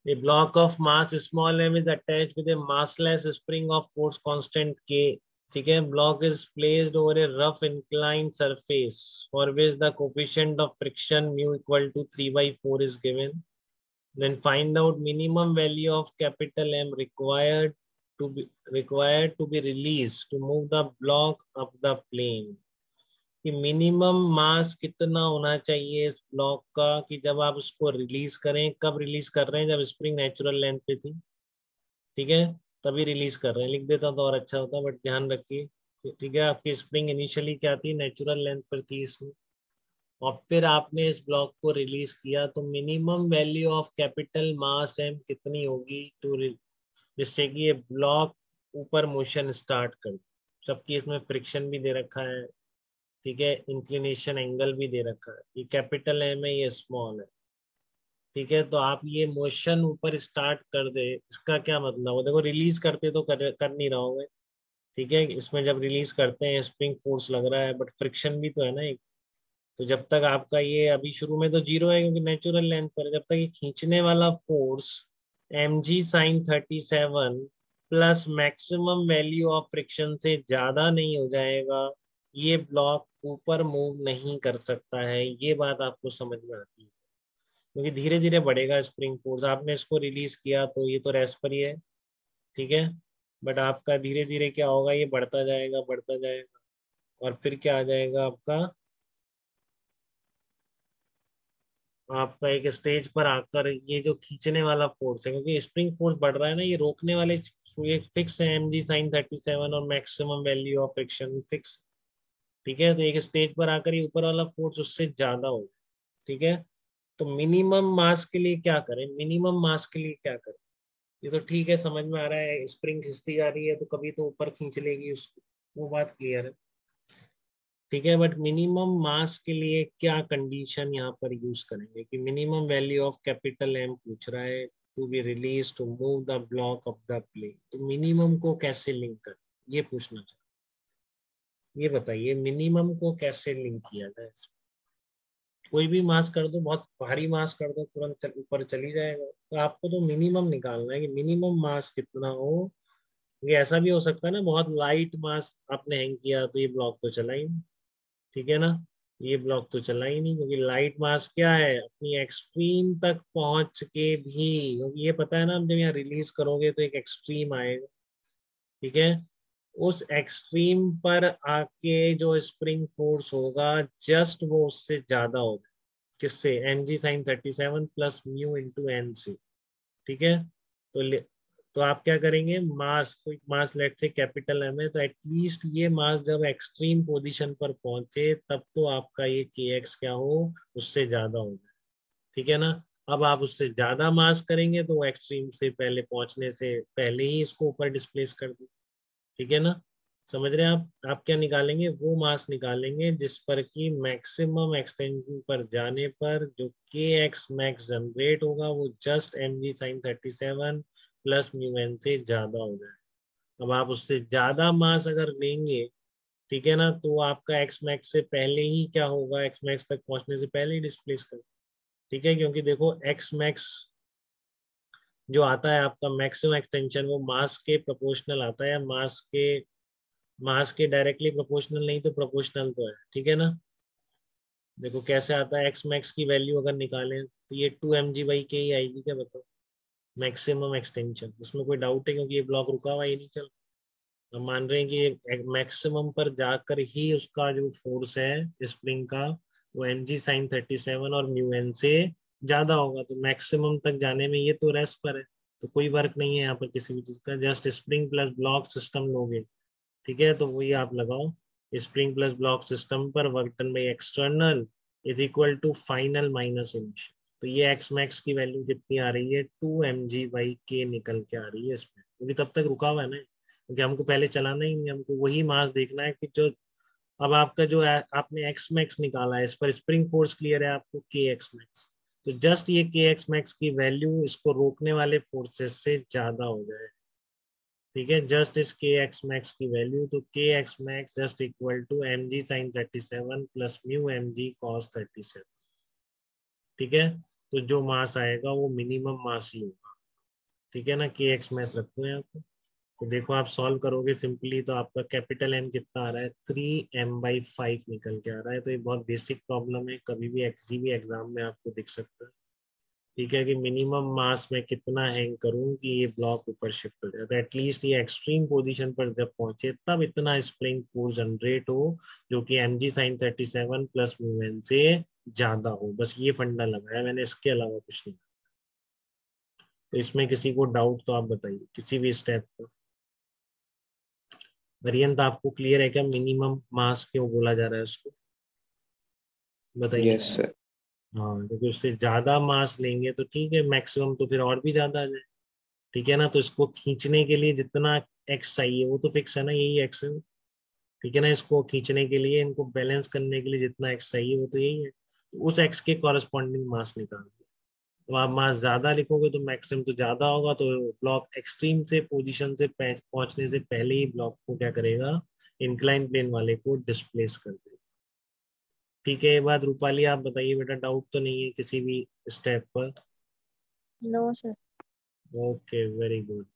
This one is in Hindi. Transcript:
A block of mass small m is attached with a massless spring of force constant k. ठीक है, block is placed over a rough inclined surface for which the coefficient of friction mu equal to 3/4 is given. Then find out minimum value of capital M required to be released to move the block up the plane. कि मिनिमम मास कितना होना चाहिए इस ब्लॉक का कि जब आप उसको रिलीज करें, कब रिलीज कर रहे हैं, जब स्प्रिंग नेचुरल लेंथ पे थी, ठीक है, तभी रिलीज कर रहे हैं। लिख देता तो और अच्छा होता, बट ध्यान रखिए, ठीक है। आपकी स्प्रिंग इनिशियली क्या थी, नेचुरल लेंथ पर थी इसमें, और फिर आपने इस ब्लॉक को रिलीज किया, तो minimum value of capital mass M कितनी होगी टू, जिससे कि ये ब्लॉक ऊपर मोशन स्टार्ट कर। सबकी इसमें फ्रिक्शन भी दे रखा है, ठीक है, इंक्लिनेशन एंगल भी दे रखा है, ये कैपिटल एम है, ये स्मॉल है, ठीक है। तो आप ये मोशन ऊपर स्टार्ट कर दे, इसका क्या मतलब हो, देखो रिलीज करते तो कर नहीं रहा होगे, ठीक है। इसमें जब रिलीज करते हैं स्प्रिंग फोर्स लग रहा है, बट फ्रिक्शन भी तो है ना एक। तो जब तक आपका ये अभी शुरू में तो जीरो है क्योंकि नेचुरल लेंथ पर, जब तक ये खींचने वाला force mg sin 37 plus maximum value of friction से ज्यादा नहीं हो जाएगा, ये ब्लॉक ऊपर मूव नहीं कर सकता है। ये बात आपको समझ में आती है, क्योंकि धीरे धीरे बढ़ेगा स्प्रिंग फोर्स। आपने इसको रिलीज किया तो ये तो रेस्ट पर ही है, ठीक है, बट आपका धीरे धीरे क्या होगा, ये बढ़ता जाएगा बढ़ता जाएगा, और फिर क्या आ जाएगा आपका, आपका एक स्टेज पर आकर ये जो खींचने वाला फोर्स है, क्योंकि स्प्रिंग फोर्स बढ़ रहा है ना, ये रोकने वाले ये फिक्स है mg sin 37, और maximum value of friction fix, ठीक है। तो एक स्टेज पर आकर ये ऊपर वाला फोर्स उससे ज्यादा हो, ठीक है। तो मिनिमम मास के लिए क्या करें, मिनिमम मास के लिए क्या करें, ये तो ठीक है, समझ में आ रहा है, स्प्रिंग खींचती जा रही है तो कभी तो ऊपर खींच लेगी उसको, वो बात क्लियर है, ठीक है। बट मिनिमम मास के लिए क्या कंडीशन यहाँ पर यूज करेंगे कि minimum value of capital M पूछ रहा है to be release to move the block of the plane, तो मिनिमम को कैसे लिंक कर, ये पूछना चाहता, ये बताइए मिनिमम को कैसे लिंक किया जाए। कोई भी मास कर दो, बहुत भारी मास कर दो, तुरंत ऊपर चली जाएगा। तो आपको तो मिनिमम निकालना है कि मिनिमम मास कितना हो। ये ऐसा भी हो सकता है ना, बहुत लाइट मास आपने हैंग किया तो ये ब्लॉक तो चला ही नहीं, ठीक है ना, ये ब्लॉक तो चला ही नहीं, क्योंकि लाइट मास क्या है, अपनी एक्सट्रीम तक पहुंच के भी, क्योंकि ये पता है ना, जब यहाँ रिलीज करोगे तो एक एक्सट्रीम आएगा, ठीक है। उस एक्सट्रीम पर आके जो स्प्रिंग फोर्स होगा, जस्ट वो उससे ज्यादा होगा, किससे, mg sin 37 plus mu into N से, ठीक है। तो तो आप क्या करेंगे, मास, कोई मास लेट से कैपिटल एम है, तो एटलीस्ट ये मास जब एक्सट्रीम पोजीशन पर पहुंचे तब तो आपका ये के एक्स क्या हो, उससे ज्यादा होगा, ठीक है ना। अब आप उससे ज्यादा मास करेंगे तो वो एक्सट्रीम से पहले पहुंचने से पहले ही इसको ऊपर डिस्प्लेस कर दे, ठीक है ना। समझ रहे हैं आप क्या निकालेंगे, वो मास निकालेंगे जिस पर कि मैक्सिमम एक्सटेंशन पर जाने पर जो के एक्स मैक्स जनरेट होगा वो just mg sin 37 plus mu N से ज्यादा हो जाए। अब आप उससे ज्यादा मास अगर लेंगे, ठीक है ना, तो आपका एक्स मैक्स से पहले ही क्या होगा, एक्स मैक्स तक पहुंचने से पहले ही डिस्प्लेस कर, ठीक है। क्योंकि देखो एक्स मैक्स जो आता है आपका मैक्सिमम एक्सटेंशन, वो मास के प्रोपोर्शनल आता है, मास के डायरेक्टली प्रोपोर्शनल नहीं तो प्रोपोर्शनल तो है, ठीक है ना। देखो कैसे आता है, एक्स मैक्स की वैल्यू अगर निकालें तो ये 2 mg/k ही आएगी, क्या बताओ, मैक्सिमम एक्सटेंशन, इसमें कोई डाउट है, क्योंकि ये ब्लॉक रुका हुआ ही नहीं चल। हम मान रहे हैं कि मैक्सिमम पर जाकर ही उसका जो फोर्स है स्प्रिंग का, वो mg sin 37 और म्यू एन से ज्यादा होगा, तो मैक्सिमम तक जाने में ये तो रेस्ट पर है, तो कोई वर्क नहीं है यहाँ पर किसी भी चीज का, just spring plus block system लोगे, ठीक है। तो वही आप लगाओ, स्प्रिंग प्लस ब्लॉक सिस्टम पर work done by external is equal to final minus initial. तो ये एक्स मैक्स की वैल्यू कितनी आ रही है, 2 mg/k निकल के आ रही है इसमें, क्योंकि तब तक रुका हुआ है ना, क्योंकि हमको पहले चलाना ही नहीं, हमको वही मास देखना है कि जो अब आपका जो आपने एक्स मैक्स निकाला है, इस पर स्प्रिंग फोर्स क्लियर है आपको, के एक्स मैक्स, तो जस्ट ये के एक्स मैक्स की वैल्यू इसको रोकने वाले फोर्सेस से ज्यादा हो जाए, ठीक है। जस्ट इस के एक्स मैक्स की वैल्यू, तो K X max just equal to mg sin 37 plus mu mg cos 37, ठीक है। तो जो मास आएगा वो मिनिमम मास ही होगा, ठीक है ना, के एक्स मैच रखो यहाँ पे। तो देखो आप सॉल्व करोगे सिंपली तो आपका कैपिटल एम कितना आ रहा है, 3m/5 निकल के आ रहा है। तो ये बहुत बेसिक प्रॉब्लम है, कभी भी भी एग्जाम में आपको दिख सकता है। ठीक है, कि मिनिमम मास में कितना हैंग करूं कि ये ब्लॉक ऊपर शिफ्ट हो जाए, तो एटलीस्ट ये एक्सट्रीम पोजीशन पर जब पहुंचे तब इतना स्प्रिंग फोर्स जनरेट हो जो कि mg sin 37 प्लस मूवमेंट से ज्यादा हो। बस ये फंडा लगाया मैंने, इसके अलावा कुछ नहीं। तो इसमें किसी को डाउट तो आप बताइए किसी भी स्टेप पर। वेरिएंट आपको क्लियर है क्या, मिनिमम मास क्यों बोला जा रहा है उसको, बताइए। Yes sir. हाँ, क्योंकि उससे ज्यादा मास लेंगे तो ठीक है, मैक्सिमम तो फिर और भी ज्यादा आ जाए। ठीक है ना, तो इसको खींचने के लिए जितना एक्स चाहिए वो तो फिक्स है ना, यही एक्स है। ठीक है ना, इसको खींचने के लिए, इनको बैलेंस करने के लिए जितना एक्स चाहिए वो तो यही है, तो उस एक्स के कॉरेस्पॉन्डिंग मास निकाल दो। तो आप मास ज्यादा लिखोगे तो मैक्सिमम तो ज्यादा होगा, तो ब्लॉक एक्सट्रीम से पोजीशन से पहुंचने से पहले ही ब्लॉक को क्या करेगा, इंक्लाइन प्लेन वाले को डिस्प्लेस कर देगा। ठीक है, ये बात रूपाली आप बताइए बेटा, डाउट तो नहीं है किसी भी स्टेप पर। No sir. Okay, very good.